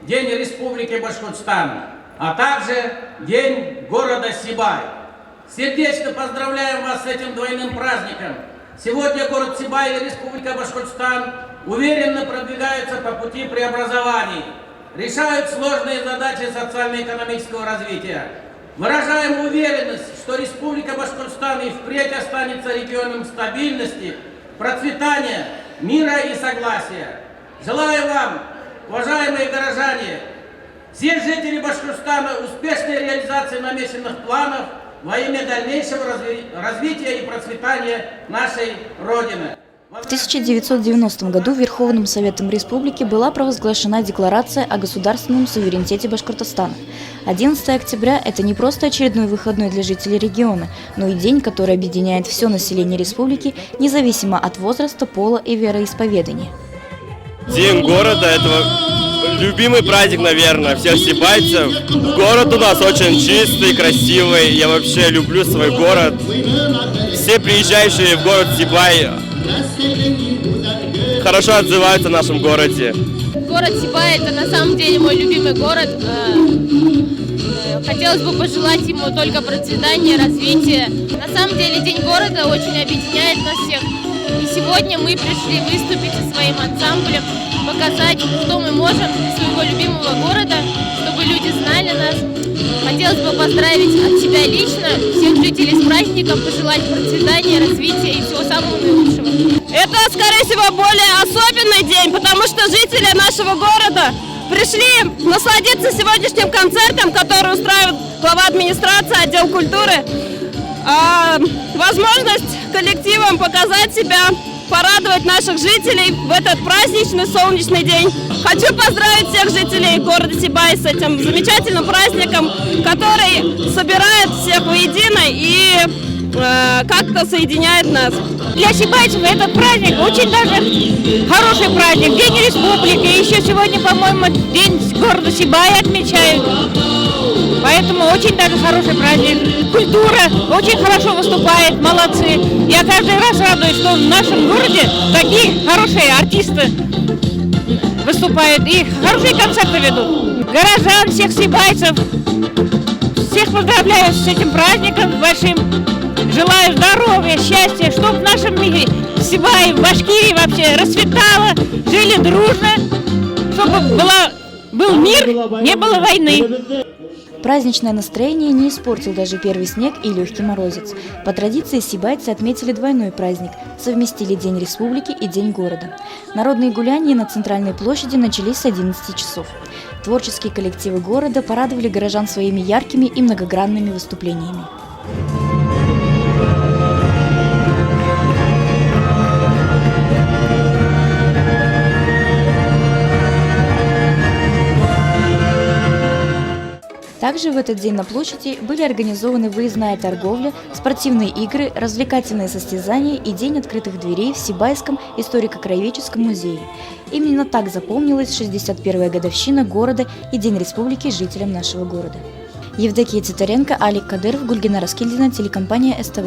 День Республики Башкортостан, а также День города Сибай. Сердечно поздравляем вас с этим двойным праздником. Сегодня город Сибай и Республика Башкортостан уверенно продвигаются по пути преобразований, решают сложные задачи социально-экономического развития. Выражаем уверенность, что Республика Башкортостан и впредь останется регионом стабильности, процветания, мира и согласия. Желаю вам, уважаемые горожане, все жители Башкортостана успешной реализации намеченных планов во имя дальнейшего развития и процветания нашей Родины. В 1990 году Верховным Советом Республики была провозглашена Декларация о государственном суверенитете Башкортостана. 11 октября – это не просто очередной выходной для жителей региона, но и день, который объединяет все население республики, независимо от возраста, пола и вероисповедания. День города – это любимый праздник, наверное, всех сибайцев. Город у нас очень чистый, красивый. Я вообще люблю свой город. Все приезжающие в город Сибай хорошо отзываются о нашем городе. Город Сибай – это на самом деле мой любимый город. Хотелось бы пожелать ему только процветания, развития. На самом деле День города очень объединяет нас всех. И сегодня мы пришли выступить со своим ансамблем, показать, что мы можем для своего любимого города, чтобы люди знали нас. Хотелось бы поздравить от себя лично всех жителей с праздником, пожелать процветания, развития и всего самого наилучшего. Это, скорее всего, более особенный день, потому что жители нашего города пришли насладиться сегодняшним концертом, который устраивает глава администрации, отдел культуры. Возможность коллективам показать себя, порадовать наших жителей в этот праздничный солнечный день. Хочу поздравить всех жителей города Сибай с этим замечательным праздником, который собирает всех воедино и как-то соединяет нас. Для сибайцев этот праздник очень даже хороший праздник. День республики. Еще сегодня, по-моему, день города Сибай отмечают. Поэтому очень даже хороший праздник. Культура очень хорошо выступает, молодцы. Я каждый раз радуюсь, что в нашем городе такие хорошие артисты выступают и хорошие концерты ведут. Горожан, всех сибайцев, всех поздравляю с этим праздником большим. Желаю здоровья, счастья, чтобы в нашем мире Сибай, в Башкирии вообще расцветало, жили дружно, чтобы был мир, не было войны. Праздничное настроение не испортил даже первый снег и легкий морозец. По традиции сибайцы отметили двойной праздник, совместили День Республики и День города. Народные гуляния на центральной площади начались с 11 часов. Творческие коллективы города порадовали горожан своими яркими и многогранными выступлениями. Также в этот день на площади были организованы выездная торговля, спортивные игры, развлекательные состязания и День открытых дверей в Сибайском историко-краеведческом музее. Именно так запомнилась 61-я годовщина города и День республики жителям нашего города. Евдокия Титаренко, Алик Кадыров, Гульгина Раскильдина, телекомпания СТВ.